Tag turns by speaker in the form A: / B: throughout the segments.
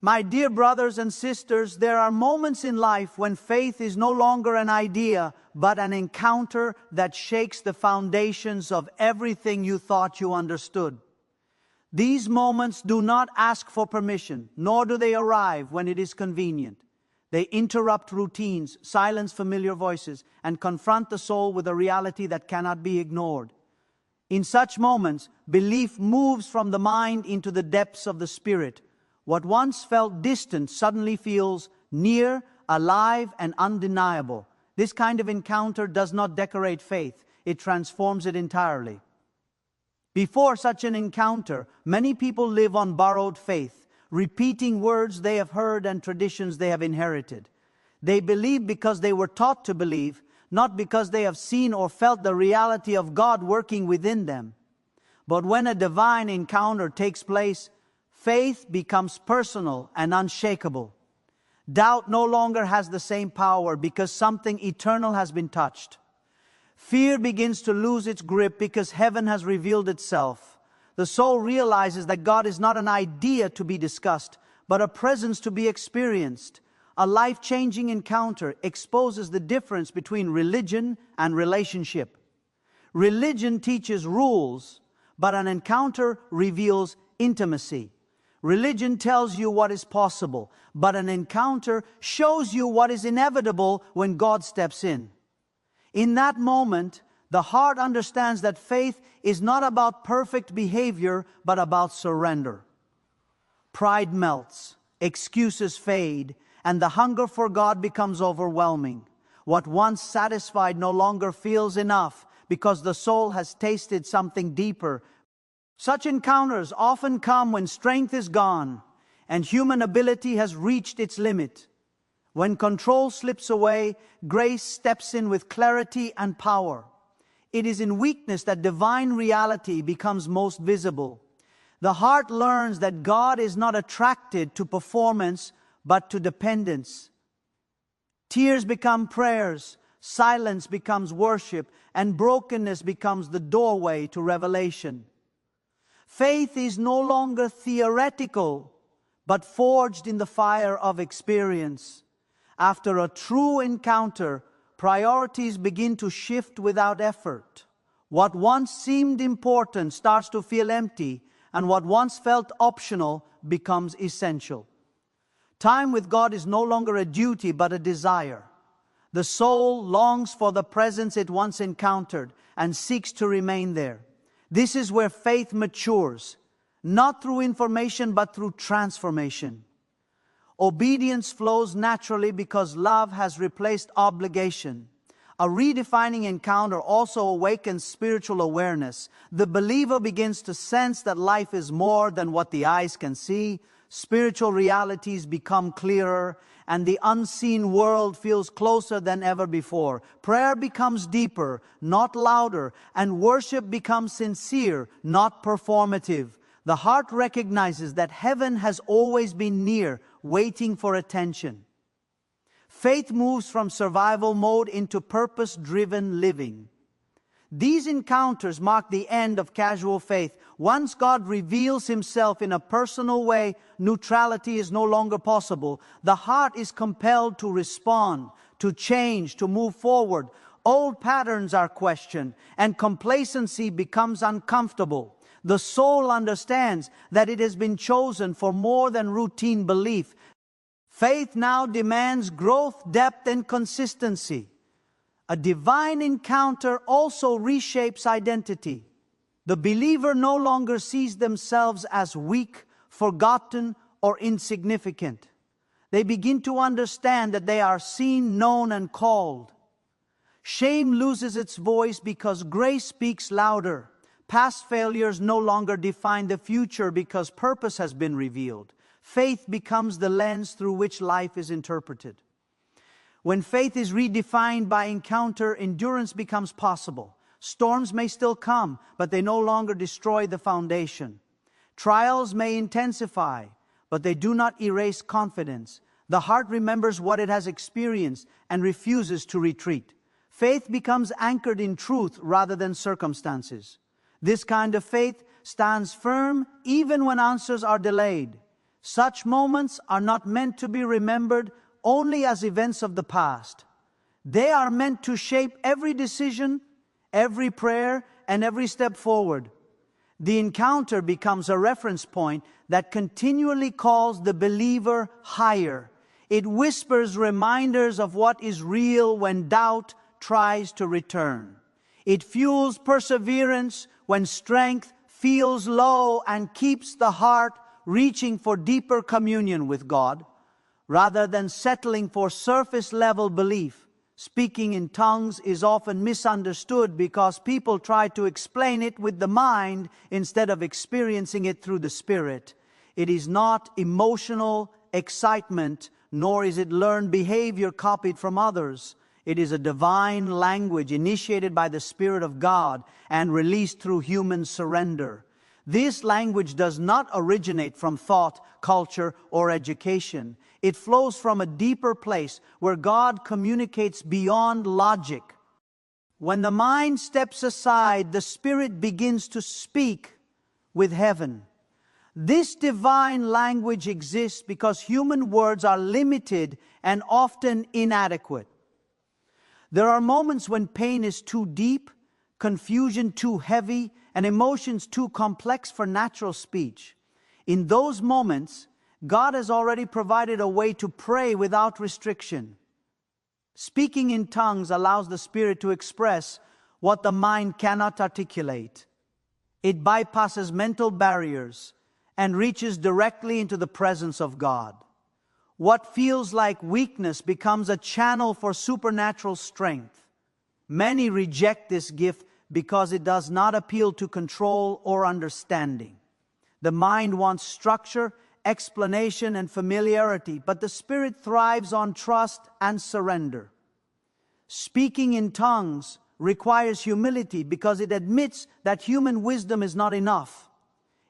A: My dear brothers and sisters, there are moments in life when faith is no longer an idea, but an encounter that shakes the foundations of everything you thought you understood. These moments do not ask for permission, nor do they arrive when it is convenient. They interrupt routines, silence familiar voices, and confront the soul with a reality that cannot be ignored. In such moments, belief moves from the mind into the depths of the spirit. What once felt distant suddenly feels near, alive, and undeniable. This kind of encounter does not decorate faith, it transforms it entirely. Before such an encounter, many people live on borrowed faith, repeating words they have heard and traditions they have inherited. They believe because they were taught to believe, not because they have seen or felt the reality of God working within them. But when a divine encounter takes place, faith becomes personal and unshakable. Doubt no longer has the same power because something eternal has been touched. Fear begins to lose its grip because heaven has revealed itself. The soul realizes that God is not an idea to be discussed, but a presence to be experienced. A life-changing encounter exposes the difference between religion and relationship. Religion teaches rules, but an encounter reveals intimacy. Religion tells you what is possible, but an encounter shows you what is inevitable when God steps in. In that moment, the heart understands that faith is not about perfect behavior, but about surrender. Pride melts, excuses fade, and the hunger for God becomes overwhelming. What once satisfied no longer feels enough because the soul has tasted something deeper. Such encounters often come when strength is gone and human ability has reached its limit. When control slips away, grace steps in with clarity and power. It is in weakness that divine reality becomes most visible. The heart learns that God is not attracted to performance, but to dependence. Tears become prayers, silence becomes worship, and brokenness becomes the doorway to revelation. Faith is no longer theoretical, but forged in the fire of experience. After a true encounter, priorities begin to shift without effort. What once seemed important starts to feel empty, and what once felt optional becomes essential. Time with God is no longer a duty, but a desire. The soul longs for the presence it once encountered and seeks to remain there. This is where faith matures, not through information, but through transformation. Obedience flows naturally because love has replaced obligation. A redefining encounter also awakens spiritual awareness. The believer begins to sense that life is more than what the eyes can see. Spiritual realities become clearer, and the unseen world feels closer than ever before. Prayer becomes deeper, not louder, and worship becomes sincere, not performative. The heart recognizes that heaven has always been near, waiting for attention. Faith moves from survival mode into purpose-driven living. These encounters mark the end of casual faith. Once God reveals Himself in a personal way, neutrality is no longer possible. The heart is compelled to respond, to change, to move forward. Old patterns are questioned, and complacency becomes uncomfortable. The soul understands that it has been chosen for more than routine belief. Faith now demands growth, depth, and consistency. A divine encounter also reshapes identity. The believer no longer sees themselves as weak, forgotten, or insignificant. They begin to understand that they are seen, known, and called. Shame loses its voice because grace speaks louder. Past failures no longer define the future because purpose has been revealed. Faith becomes the lens through which life is interpreted. When faith is redefined by encounter, endurance becomes possible. Storms may still come, but they no longer destroy the foundation. Trials may intensify, but they do not erase confidence. The heart remembers what it has experienced and refuses to retreat. Faith becomes anchored in truth rather than circumstances. This kind of faith stands firm even when answers are delayed. Such moments are not meant to be remembered only as events of the past. They are meant to shape every decision, every prayer, and every step forward. The encounter becomes a reference point that continually calls the believer higher. It whispers reminders of what is real when doubt tries to return. It fuels perseverance when strength feels low and keeps the heart reaching for deeper communion with God. Rather than settling for surface-level belief, speaking in tongues is often misunderstood because people try to explain it with the mind instead of experiencing it through the Spirit. It is not emotional excitement, nor is it learned behavior copied from others. It is a divine language initiated by the Spirit of God and released through human surrender. This language does not originate from thought, culture, or education. It flows from a deeper place where God communicates beyond logic. When the mind steps aside, the Spirit begins to speak with heaven. This divine language exists because human words are limited and often inadequate. There are moments when pain is too deep, confusion too heavy, and emotions too complex for natural speech. In those moments, God has already provided a way to pray without restriction. Speaking in tongues allows the Spirit to express what the mind cannot articulate. It bypasses mental barriers and reaches directly into the presence of God. What feels like weakness becomes a channel for supernatural strength. Many reject this gift because it does not appeal to control or understanding. The mind wants structure, explanation, and familiarity, but the Spirit thrives on trust and surrender. Speaking in tongues requires humility because it admits that human wisdom is not enough.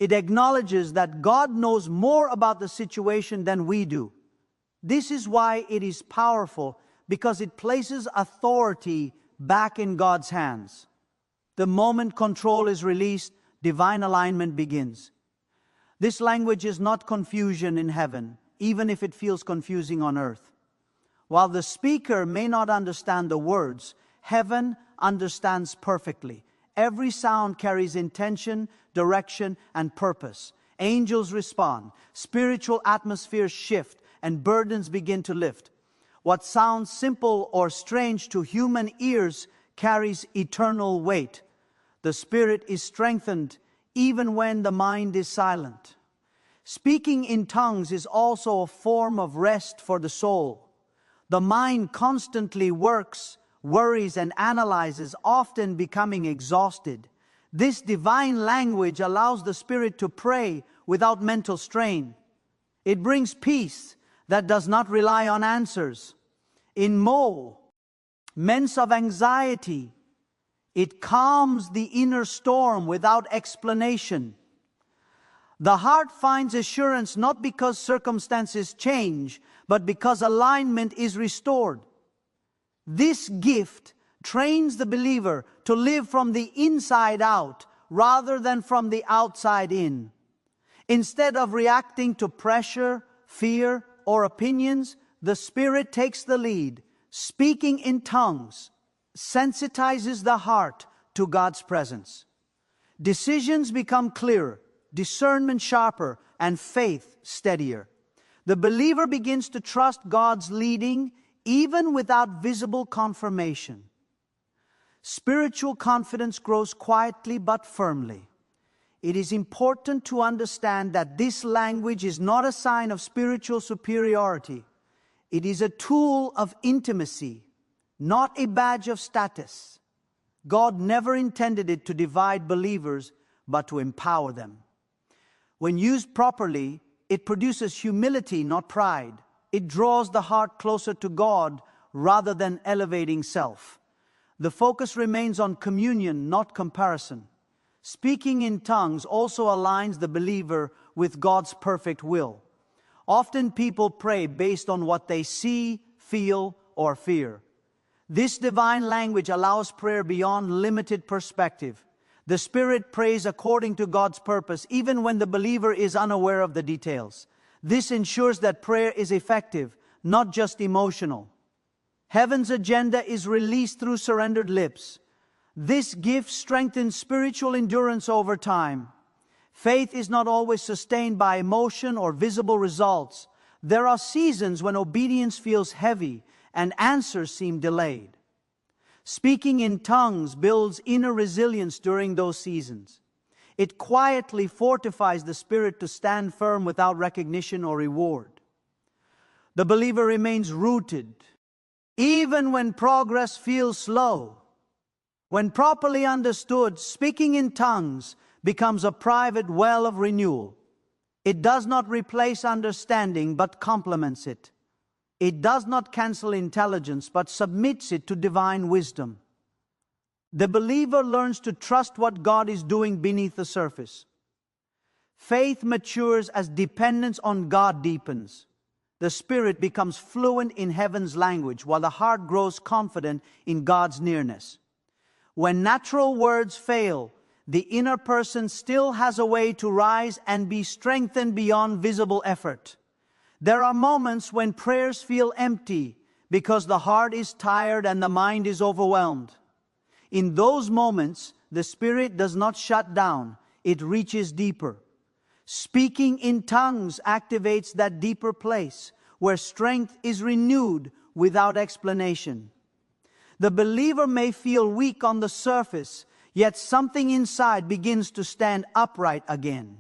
A: It acknowledges that God knows more about the situation than we do. This is why it is powerful, because it places authority back in God's hands. The moment control is released, divine alignment begins. This language is not confusion in heaven, even if it feels confusing on earth. While the speaker may not understand the words, heaven understands perfectly. Every sound carries intention, direction, and purpose. Angels respond, spiritual atmospheres shift, and burdens begin to lift. What sounds simple or strange to human ears carries eternal weight. The Spirit is strengthened even when the mind is silent. Speaking in tongues is also a form of rest for the soul. The mind constantly works, worries, and analyzes, often becoming exhausted. This divine language allows the Spirit to pray without mental strain. It brings peace that does not rely on answers. In moments of anxiety, it calms the inner storm without explanation. The heart finds assurance not because circumstances change, but because alignment is restored. This gift trains the believer to live from the inside out rather than from the outside in. Instead of reacting to pressure, fear, or opinions, the Spirit takes the lead. Speaking in tongues sensitizes the heart to God's presence. Decisions become clearer, discernment sharper, and faith steadier. The believer begins to trust God's leading even without visible confirmation. Spiritual confidence grows quietly but firmly. It is important to understand that this language is not a sign of spiritual superiority. It is a tool of intimacy, not a badge of status. God never intended it to divide believers, but to empower them. When used properly, it produces humility, not pride. It draws the heart closer to God rather than elevating self. The focus remains on communion, not comparison. Speaking in tongues also aligns the believer with God's perfect will. Often people pray based on what they see, feel, or fear. This divine language allows prayer beyond limited perspective. The Spirit prays according to God's purpose, even when the believer is unaware of the details. This ensures that prayer is effective, not just emotional. Heaven's agenda is released through surrendered lips. This gift strengthens spiritual endurance over time. Faith is not always sustained by emotion or visible results. There are seasons when obedience feels heavy and answers seem delayed. Speaking in tongues builds inner resilience during those seasons. It quietly fortifies the spirit to stand firm without recognition or reward. The believer remains rooted, even when progress feels slow. When properly understood, speaking in tongues becomes a private well of renewal. It does not replace understanding, but complements it. It does not cancel intelligence, but submits it to divine wisdom. The believer learns to trust what God is doing beneath the surface. Faith matures as dependence on God deepens. The spirit becomes fluent in heaven's language, while the heart grows confident in God's nearness. When natural words fail, the inner person still has a way to rise and be strengthened beyond visible effort. There are moments when prayers feel empty because the heart is tired and the mind is overwhelmed. In those moments, the spirit does not shut down, it reaches deeper. Speaking in tongues activates that deeper place where strength is renewed without explanation. The believer may feel weak on the surface, yet something inside begins to stand upright again.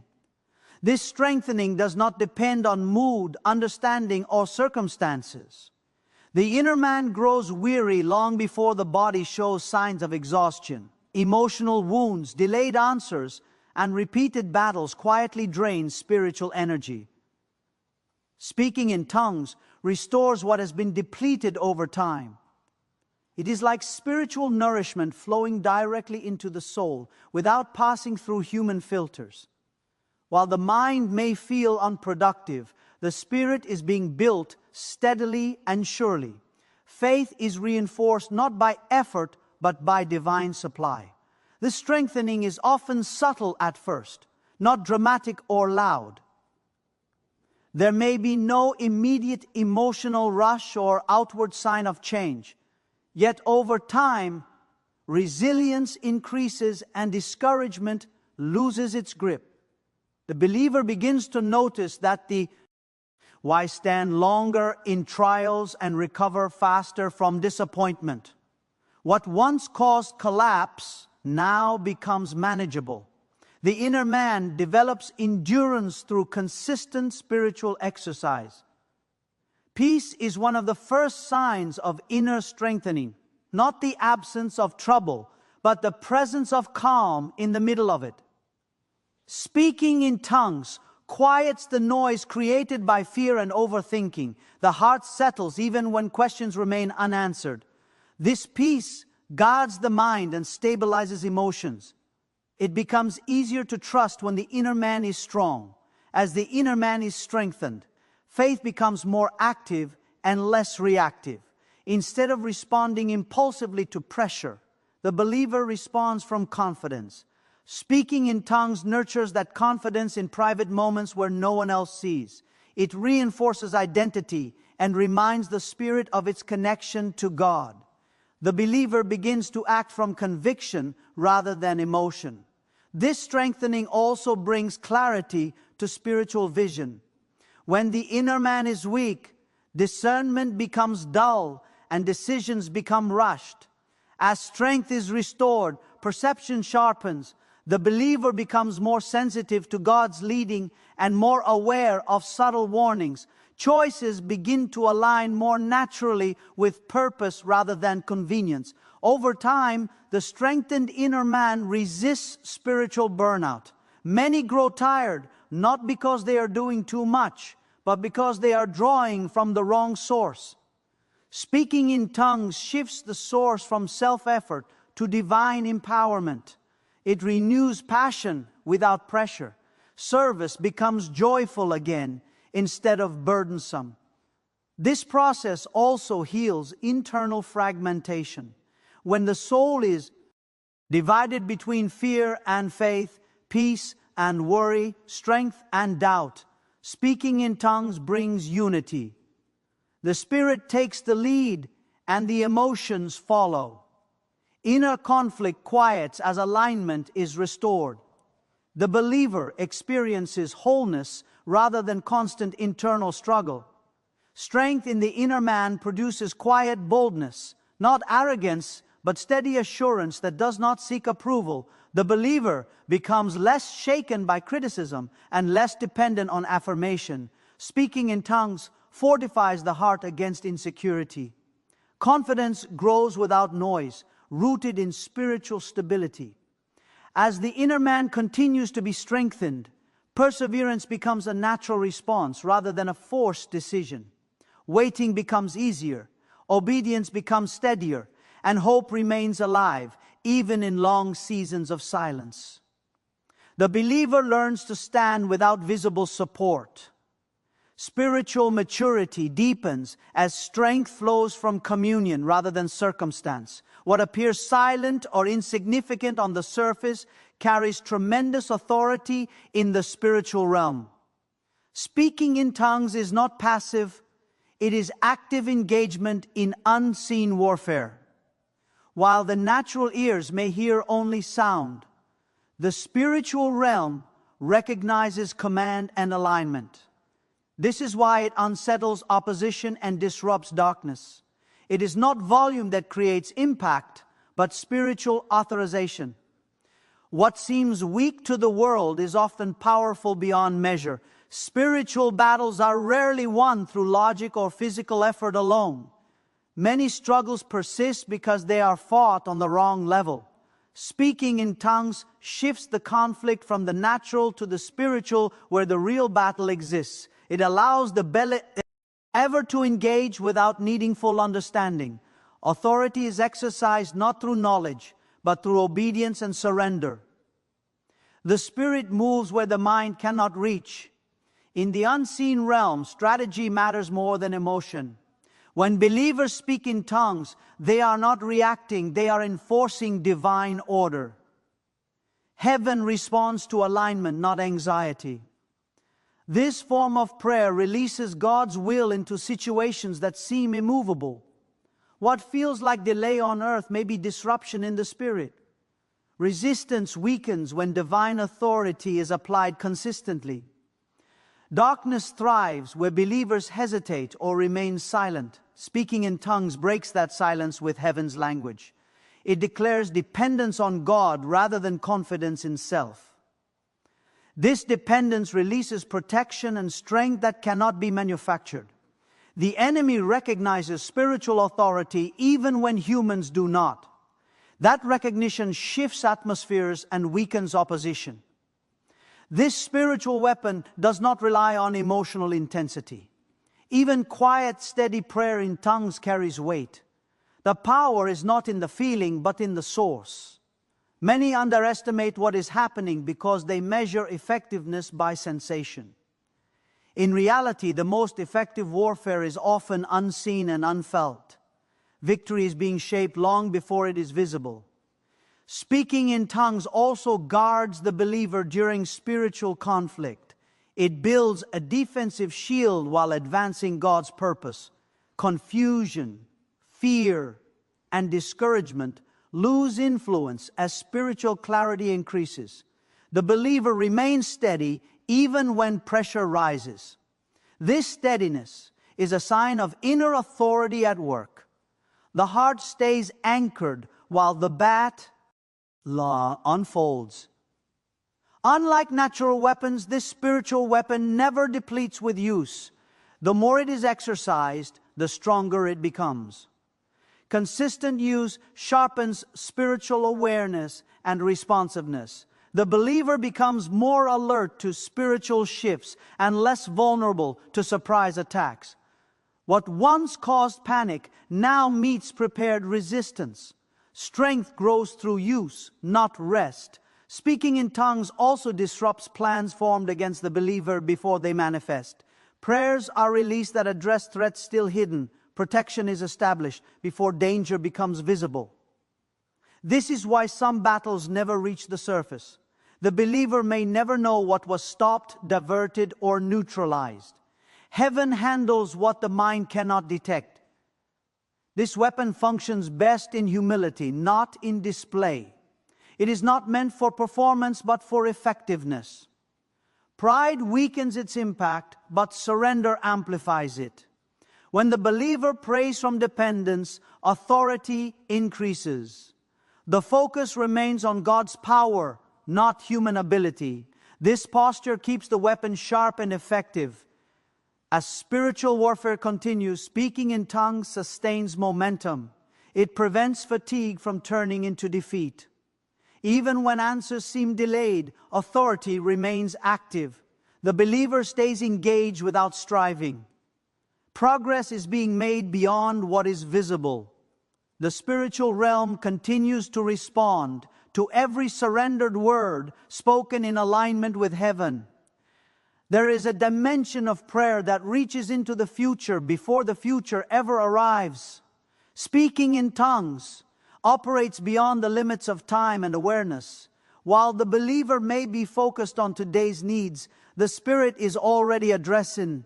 A: This strengthening does not depend on mood, understanding, or circumstances. The inner man grows weary long before the body shows signs of exhaustion. Emotional wounds, delayed answers, and repeated battles quietly drain spiritual energy. Speaking in tongues restores what has been depleted over time. It is like spiritual nourishment flowing directly into the soul without passing through human filters. While the mind may feel unproductive, the spirit is being built steadily and surely. Faith is reinforced not by effort, but by divine supply. The strengthening is often subtle at first, not dramatic or loud. There may be no immediate emotional rush or outward sign of change. Yet over time, resilience increases and discouragement loses its grip. The believer begins to notice that why stand longer in trials and recover faster from disappointment? What once caused collapse now becomes manageable. The inner man develops endurance through consistent spiritual exercise. Peace is one of the first signs of inner strengthening, not the absence of trouble, but the presence of calm in the middle of it. Speaking in tongues quiets the noise created by fear and overthinking. The heart settles even when questions remain unanswered. This peace guards the mind and stabilizes emotions. It becomes easier to trust when the inner man is strong. As the inner man is strengthened, faith becomes more active and less reactive. Instead of responding impulsively to pressure, the believer responds from confidence. Speaking in tongues nurtures that confidence in private moments where no one else sees. It reinforces identity and reminds the spirit of its connection to God. The believer begins to act from conviction rather than emotion. This strengthening also brings clarity to spiritual vision. When the inner man is weak, discernment becomes dull and decisions become rushed. As strength is restored, perception sharpens. The believer becomes more sensitive to God's leading and more aware of subtle warnings. Choices begin to align more naturally with purpose rather than convenience. Over time, the strengthened inner man resists spiritual burnout. Many grow tired, not because they are doing too much, but because they are drawing from the wrong source. Speaking in tongues shifts the source from self-effort to divine empowerment. It renews passion without pressure. Service becomes joyful again instead of burdensome. This process also heals internal fragmentation. When the soul is divided between fear and faith, peace and worry, strength and doubt, Speaking in tongues brings unity. The Spirit takes the lead and the emotions follow. Inner conflict quiets as alignment is restored. The believer experiences wholeness rather than constant internal struggle. Strength in the inner man produces quiet boldness, not arrogance, but steady assurance that does not seek approval. The believer becomes less shaken by criticism and less dependent on affirmation. Speaking in tongues fortifies the heart against insecurity. Confidence grows without noise, rooted in spiritual stability. As the inner man continues to be strengthened, perseverance becomes a natural response rather than a forced decision. Waiting becomes easier, obedience becomes steadier, and hope remains alive, even in long seasons of silence. The believer learns to stand without visible support. Spiritual maturity deepens as strength flows from communion rather than circumstance. What appears silent or insignificant on the surface carries tremendous authority in the spiritual realm. Speaking in tongues is not passive, it is active engagement in unseen warfare. While the natural ears may hear only sound, the spiritual realm recognizes command and alignment. This is why it unsettles opposition and disrupts darkness. It is not volume that creates impact, but spiritual authorization. What seems weak to the world is often powerful beyond measure. Spiritual battles are rarely won through logic or physical effort alone. Many struggles persist because they are fought on the wrong level. Speaking in tongues shifts the conflict from the natural to the spiritual, where the real battle exists. It allows the believer ever to engage without needing full understanding. Authority is exercised not through knowledge, but through obedience and surrender. The Spirit moves where the mind cannot reach. In the unseen realm, strategy matters more than emotion. When believers speak in tongues, they are not reacting, they are enforcing divine order. Heaven responds to alignment, not anxiety. This form of prayer releases God's will into situations that seem immovable. What feels like delay on earth may be disruption in the spirit. Resistance weakens when divine authority is applied consistently. Darkness thrives where believers hesitate or remain silent. Speaking in tongues breaks that silence with heaven's language. It declares dependence on God rather than confidence in self. This dependence releases protection and strength that cannot be manufactured. The enemy recognizes spiritual authority even when humans do not. That recognition shifts atmospheres and weakens opposition. This spiritual weapon does not rely on emotional intensity. Even quiet, steady prayer in tongues carries weight. The power is not in the feeling, but in the source. Many underestimate what is happening because they measure effectiveness by sensation. In reality, the most effective warfare is often unseen and unfelt. Victory is being shaped long before it is visible. Speaking in tongues also guards the believer during spiritual conflict. It builds a defensive shield while advancing God's purpose. Confusion, fear, and discouragement lose influence as spiritual clarity increases. The believer remains steady even when pressure rises. This steadiness is a sign of inner authority at work. The heart stays anchored while the battle unfolds. Unlike natural weapons, this spiritual weapon never depletes with use. The more it is exercised, the stronger it becomes. Consistent use sharpens spiritual awareness and responsiveness. The believer becomes more alert to spiritual shifts and less vulnerable to surprise attacks. What once caused panic now meets prepared resistance. Strength grows through use, not rest. Speaking in tongues also disrupts plans formed against the believer before they manifest. Prayers are released that address threats still hidden. Protection is established before danger becomes visible. This is why some battles never reach the surface. The believer may never know what was stopped, diverted, or neutralized. Heaven handles what the mind cannot detect. This weapon functions best in humility, not in display. It is not meant for performance, but for effectiveness. Pride weakens its impact, but surrender amplifies it. When the believer prays from dependence, authority increases. The focus remains on God's power, not human ability. This posture keeps the weapon sharp and effective. As spiritual warfare continues, speaking in tongues sustains momentum. It prevents fatigue from turning into defeat. Even when answers seem delayed, authority remains active. The believer stays engaged without striving. Progress is being made beyond what is visible. The spiritual realm continues to respond to every surrendered word spoken in alignment with heaven. There is a dimension of prayer that reaches into the future before the future ever arrives. Speaking in tongues operates beyond the limits of time and awareness. While the believer may be focused on today's needs, the Spirit is already addressing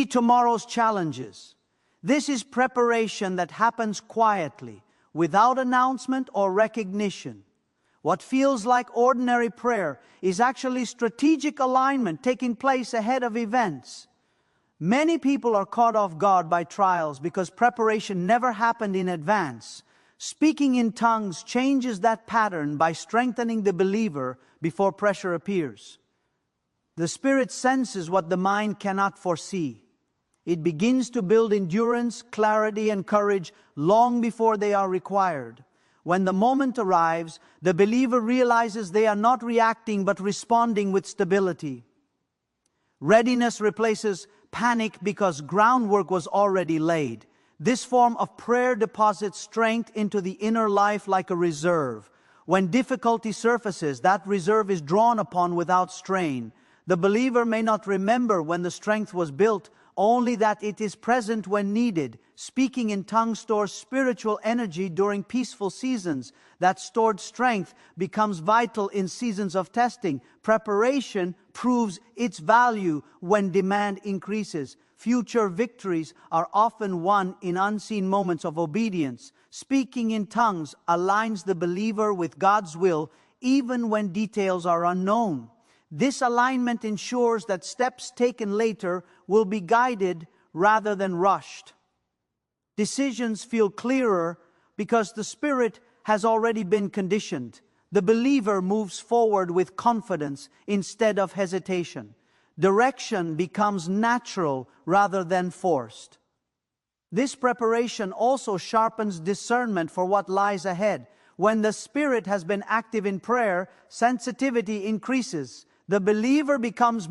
A: tomorrow's challenges. This is preparation that happens quietly, without announcement or recognition. What feels like ordinary prayer is actually strategic alignment taking place ahead of events. Many people are caught off guard by trials because preparation never happened in advance. Speaking in tongues changes that pattern by strengthening the believer before pressure appears. The Spirit senses what the mind cannot foresee. It begins to build endurance, clarity, and courage long before they are required. When the moment arrives, the believer realizes they are not reacting but responding with stability. Readiness replaces panic because groundwork was already laid. This form of prayer deposits strength into the inner life like a reserve. When difficulty surfaces, that reserve is drawn upon without strain. The believer may not remember when the strength was built, only that it is present when needed. Speaking in tongues stores spiritual energy during peaceful seasons. That stored strength becomes vital in seasons of testing. Preparation proves its value when demand increases. Future victories are often won in unseen moments of obedience. Speaking in tongues aligns the believer with God's will even when details are unknown. This alignment ensures that steps taken later will be guided rather than rushed. Decisions feel clearer because the Spirit has already been conditioned. The believer moves forward with confidence instead of hesitation. Direction becomes natural rather than forced. This preparation also sharpens discernment for what lies ahead. When the Spirit has been active in prayer, sensitivity increases. The believer becomes